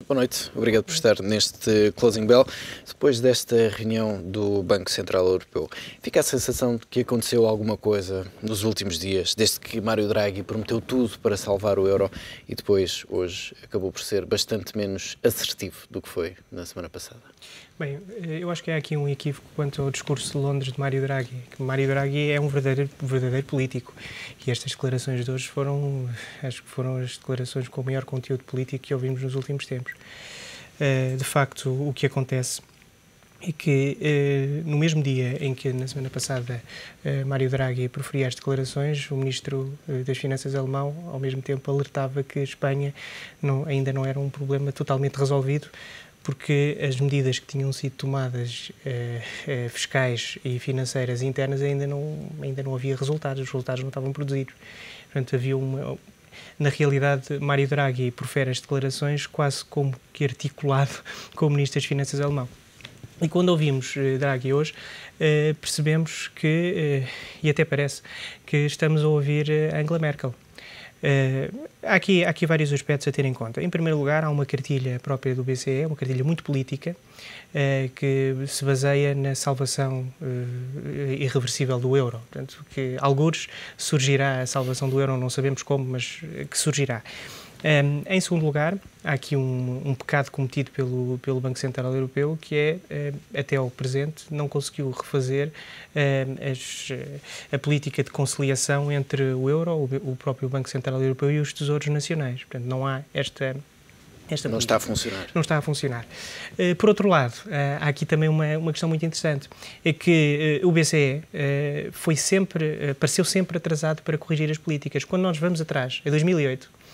Boa noite, obrigado por estar neste Closing Bell. Depois desta reunião do Banco Central Europeu, fica a sensação de que aconteceu alguma coisa nos últimos dias, desde que Mário Draghi prometeu tudo para salvar o euro e depois, hoje, acabou por ser bastante menos assertivo do que foi na semana passada? Bem, eu acho que há aqui um equívoco quanto ao discurso de Londres de Mário Draghi. Que Mário Draghi é um verdadeiro político e estas declarações de hoje acho que foram as declarações com o maior conteúdo político que ouvimos nos últimos tempos. De facto, o que acontece é que no mesmo dia em que, na semana passada, Mário Draghi proferia as declarações, o Ministro das Finanças alemão, ao mesmo tempo, alertava que a Espanha ainda não era um problema totalmente resolvido, porque as medidas que tinham sido tomadas fiscais e financeiras internas ainda não havia resultados, os resultados não estavam produzidos. Portanto, havia na realidade, Mário Draghi profere as declarações quase como que articulado com o Ministro das Finanças alemão. E quando ouvimos Draghi hoje, percebemos que, e até parece, que estamos a ouvir Angela Merkel. Há aqui vários aspectos a ter em conta. Em primeiro lugar, há uma cartilha própria do BCE, uma cartilha muito política, que se baseia na salvação irreversível do euro. Portanto, que algures surgirá a salvação do euro, não sabemos como, mas que surgirá. Em segundo lugar, há aqui um pecado cometido pelo Banco Central Europeu, que é, até ao presente, não conseguiu refazer a política de conciliação entre o euro, o próprio Banco Central Europeu e os tesouros nacionais. Portanto, não há esta não está a funcionar. Não está a funcionar. Por outro lado, há aqui também uma questão muito interessante, é que o BCE pareceu sempre atrasado para corrigir as políticas. Quando nós vamos atrás, em 2008,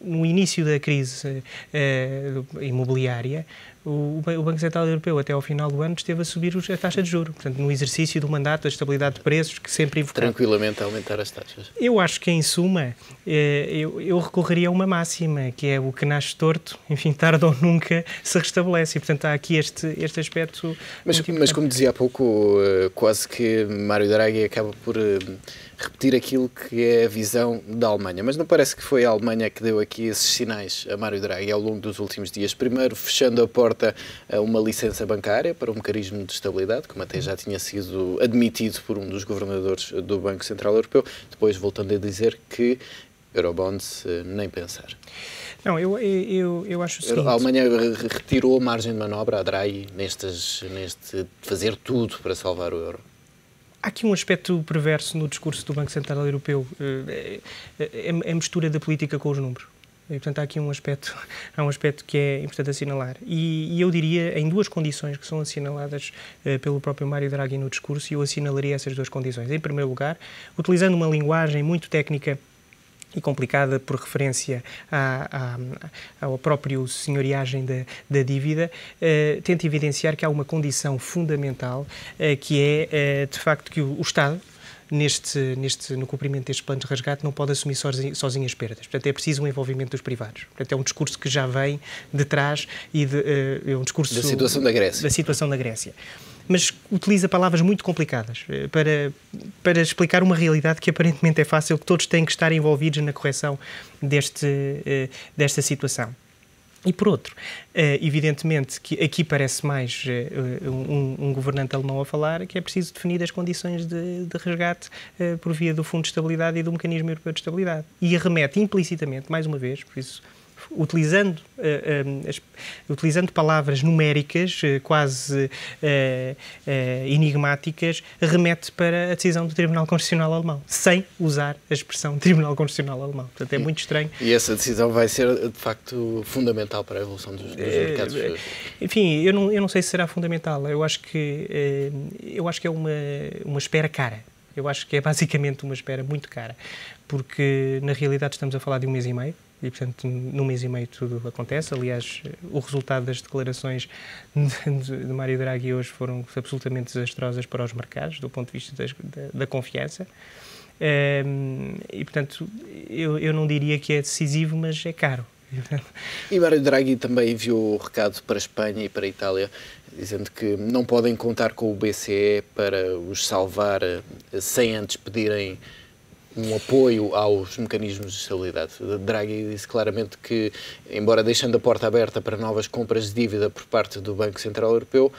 no início da crise imobiliária, o Banco Central Europeu, até ao final do ano, esteve a subir a taxa de juros. Portanto, no exercício do mandato da estabilidade de preços, que sempre invocava. Tranquilamente a aumentar as taxas. Eu acho que, em suma, eu recorreria a uma máxima, que é o que nasce torto, enfim, tarde ou nunca se restabelece. E, portanto, há aqui este aspecto... Mas como dizia há pouco, quase que Mário Draghi acaba por repetir aquilo que é a visão da Alemanha. Mas não parece que foi a Alemanha que deu aqui esses sinais a Mário Draghi ao longo dos últimos dias? Primeiro, fechando a porta a uma licença bancária para um mecanismo de estabilidade, como até já tinha sido admitido por um dos governadores do Banco Central Europeu. Depois, voltando a dizer que Eurobonds, nem pensar. Não, eu acho o seguinte... A Alemanha retirou a margem de manobra a Draghi neste fazer tudo para salvar o euro. Há aqui um aspecto perverso no discurso do Banco Central Europeu, a mistura da política com os números. E, portanto, há aqui um aspecto que é importante assinalar. E eu diria, em duas condições que são assinaladas pelo próprio Mário Draghi no discurso, e eu assinalaria essas duas condições. Em primeiro lugar, utilizando uma linguagem muito técnica e complicada por referência à própria senhoriagem da dívida, tenta evidenciar que há uma condição fundamental, que é, de facto, que o Estado, no cumprimento deste plano de resgate, não pode assumir sozinho as perdas. Portanto, é preciso um envolvimento dos privados. Portanto, é um discurso que já vem de trás e é um discurso... Da situação da Grécia. Da situação da Grécia. Mas utiliza palavras muito complicadas para explicar uma realidade que aparentemente é fácil, que todos têm que estar envolvidos na correção desta situação. E, por outro, evidentemente que aqui parece mais um governante alemão a falar, que é preciso definir as condições de resgate por via do Fundo de Estabilidade e do Mecanismo Europeu de Estabilidade. E arremete implicitamente, mais uma vez, por isso... Utilizando palavras numéricas, quase enigmáticas, remete para a decisão do Tribunal Constitucional Alemão, sem usar a expressão Tribunal Constitucional Alemão. Portanto, é muito estranho. E essa decisão vai ser, de facto, fundamental para a evolução dos mercados? Enfim, eu não sei se será fundamental. Eu acho que é uma espera cara. Eu acho que é basicamente uma espera muito cara, porque, na realidade, estamos a falar de um mês e meio. E, portanto, num mês e meio tudo acontece. Aliás, o resultado das declarações de Mário Draghi hoje foram absolutamente desastrosas para os mercados, do ponto de vista da confiança. E, portanto, eu não diria que é decisivo, mas é caro. E Mário Draghi também enviou o recado para a Espanha e para a Itália, dizendo que não podem contar com o BCE para os salvar sem antes pedirem um apoio aos mecanismos de estabilidade. Draghi disse claramente que, embora deixando a porta aberta para novas compras de dívida por parte do Banco Central Europeu,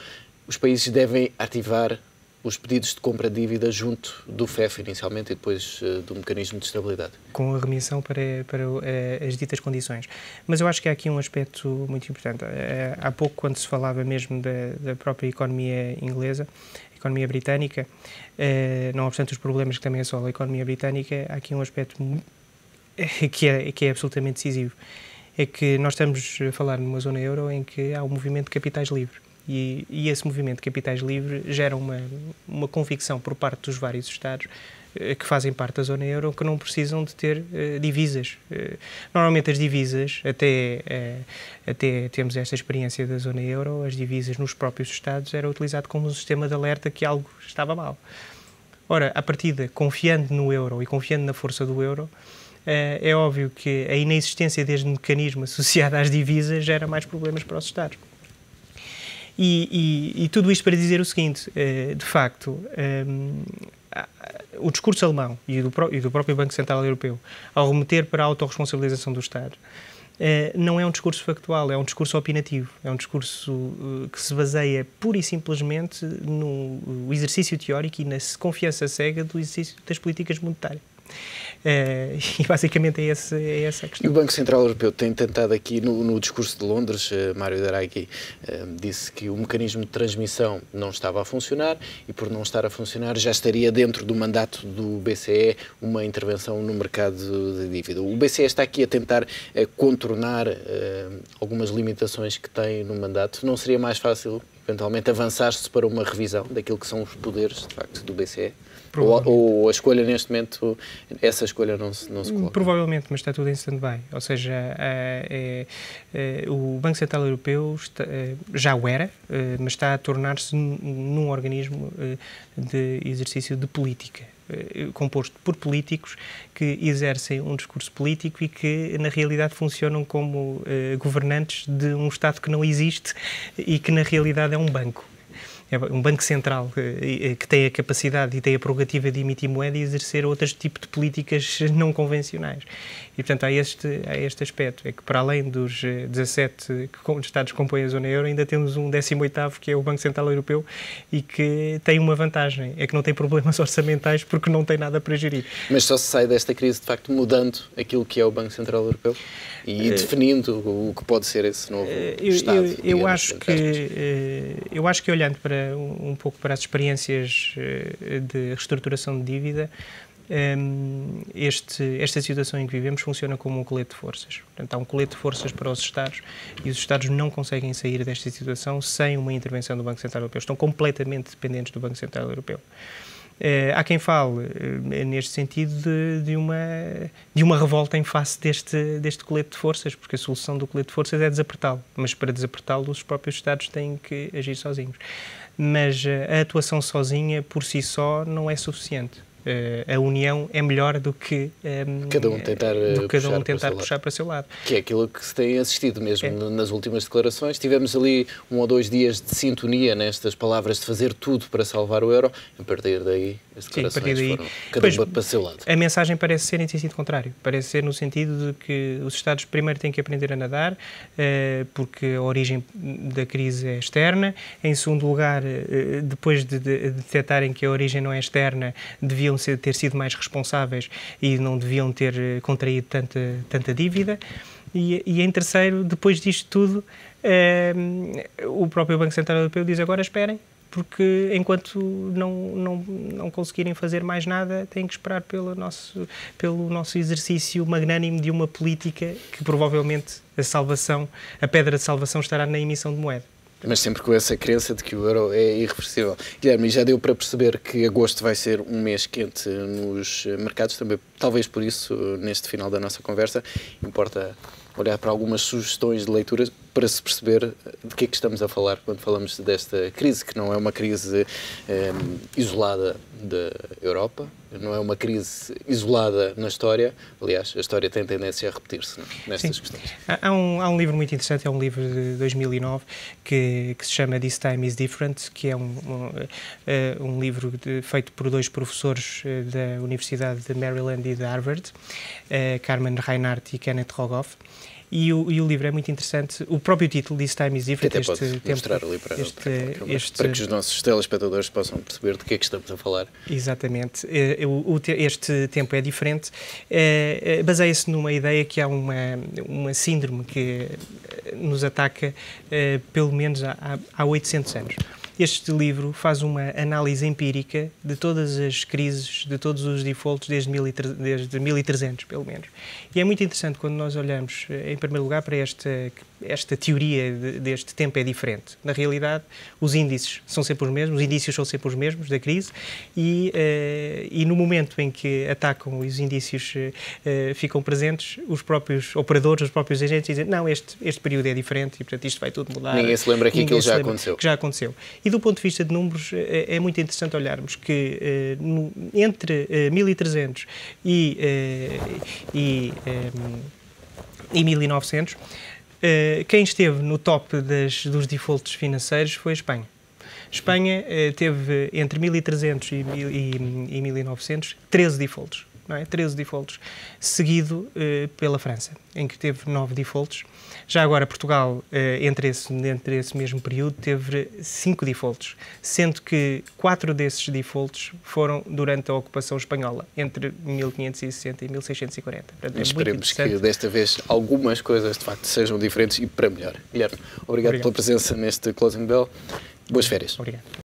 os países devem ativar os pedidos de compra de dívida junto do FEF inicialmente e depois do mecanismo de estabilidade. Com a remissão para as ditas condições. Mas eu acho que há aqui um aspecto muito importante. Há pouco, quando se falava mesmo da própria economia inglesa, a economia britânica, não obstante os problemas que também assolam a economia britânica, há aqui um aspecto que é absolutamente decisivo. É que nós estamos a falar numa zona euro em que há um movimento de capitais livre. E esse movimento de capitais livre gera uma convicção por parte dos vários Estados que fazem parte da zona euro que não precisam de ter divisas. Normalmente as divisas, até temos esta experiência da zona euro, as divisas nos próprios Estados era utilizado como um sistema de alerta que algo estava mal. Ora, à partida, confiando no euro e confiando na força do euro, é óbvio que a inexistência deste mecanismo associado às divisas gera mais problemas para os Estados. E tudo isto para dizer o seguinte, de facto, o discurso alemão e do próprio Banco Central Europeu, ao remeter para a autorresponsabilização do Estado, não é um discurso factual, é um discurso opinativo, é um discurso que se baseia pura e simplesmente no exercício teórico e na confiança cega do exercício das políticas monetárias. E basicamente é essa a questão. E o Banco Central Europeu tem tentado aqui, no discurso de Londres, Mário Draghi disse que o mecanismo de transmissão não estava a funcionar e, por não estar a funcionar, já estaria dentro do mandato do BCE uma intervenção no mercado de dívida. O BCE está aqui a tentar contornar algumas limitações que tem no mandato. Não seria mais fácil, eventualmente, avançar-se para uma revisão daquilo que são os poderes, de facto, do BCE? Ou a escolha, neste momento, essa escolha não se coloca? Provavelmente, mas está tudo em stand-by. Ou seja, o Banco Central Europeu já o era, mas está a tornar-se num organismo de exercício de política, composto por políticos que exercem um discurso político e que, na realidade, funcionam como governantes de um Estado que não existe e que, na realidade, é um banco. É um banco central que tem a capacidade e tem a prerrogativa de emitir moeda e exercer outros tipos de políticas não convencionais. E, portanto, há este aspecto. É que, para além dos 17 Estados que compõem a zona euro, ainda temos um 18º, que é o Banco Central Europeu, e que tem uma vantagem, é que não tem problemas orçamentais porque não tem nada para gerir. Mas só se sai desta crise, de facto, mudando aquilo que é o Banco Central Europeu e definindo o que pode ser esse novo Estado. Eu acho que olhando um pouco para as experiências de reestruturação de dívida, esta situação em que vivemos funciona como um colete de forças. Portanto, há um colete de forças para os Estados e os Estados não conseguem sair desta situação sem uma intervenção do Banco Central Europeu. Estão completamente dependentes do Banco Central Europeu. Há quem fale, neste sentido, de uma revolta em face deste colete de forças, porque a solução do colete de forças é desapertá-lo, mas para desapertá-lo os próprios Estados têm que agir sozinhos. Mas a atuação sozinha, por si só, não é suficiente. A união é melhor do que cada um tentar puxar para o seu lado. Que é aquilo que se tem assistido mesmo nas últimas declarações. Tivemos ali 1 ou 2 dias de sintonia nestas palavras de fazer tudo para salvar o euro. A partir daí as declarações foram cada um para o seu lado. A mensagem parece ser em sentido contrário. Parece ser no sentido de que os Estados primeiro têm que aprender a nadar, porque a origem da crise é externa. Em segundo lugar, depois de detectarem que a origem não é externa, deviam ter sido mais responsáveis e não deviam ter contraído tanta dívida. E em terceiro, depois disto tudo, o próprio Banco Central Europeu diz agora esperem, porque enquanto não conseguirem fazer mais nada, têm que esperar pelo nosso exercício magnânimo de uma política que provavelmente a pedra de salvação estará na emissão de moeda. Mas sempre com essa crença de que o euro é irreversível. Guilherme, já deu para perceber que agosto vai ser um mês quente nos mercados, também talvez por isso, neste final da nossa conversa, importa olhar para algumas sugestões de leitura para se perceber de que é que estamos a falar quando falamos desta crise, que não é uma crise isolada da Europa, não é uma crise isolada na história, aliás, a história tem tendência a repetir-se nestas questões. Há um livro muito interessante, é um livro de 2009, que se chama This Time is Different, que é um livro feito por dois professores da Universidade de Maryland e de Harvard, Carmen Reinhardt e Kenneth Rogoff. E o livro é muito interessante. O próprio título, This Time is Different, até pode mostrar ali para que os nossos telespectadores possam perceber de que é que estamos a falar. Exatamente. Este tempo é diferente. Baseia-se numa ideia que há uma síndrome que nos ataca pelo menos há 800 anos. Este livro faz uma análise empírica de todas as crises, de todos os defaults desde 1300, pelo menos. E é muito interessante quando nós olhamos, em primeiro lugar, para esta teoria deste tempo é diferente. Na realidade, os índices são sempre os mesmos, os indícios são sempre os mesmos da crise e no momento em que atacam os indícios ficam presentes, os próprios operadores, os próprios agentes dizem não, este período é diferente e, portanto, isto vai tudo mudar. Ninguém se lembra que aquilo já aconteceu. Que já aconteceu. E do ponto de vista de números, é muito interessante olharmos que entre 1300 e 1900, quem esteve no top dos defaults financeiros foi a Espanha. Espanha teve entre 1300 e 1900 13 defaults. Não é? 13 defaults, seguido pela França, em que teve 9 defaults. Já agora, Portugal, entre esse mesmo período, teve 5 defaults, sendo que 4 desses defaults foram durante a ocupação espanhola, entre 1560 e 1640. Portanto, esperemos que desta vez algumas coisas, de facto, sejam diferentes e para melhor. Guilherme, obrigado pela presença neste Closing Bell. Boas férias. Obrigado.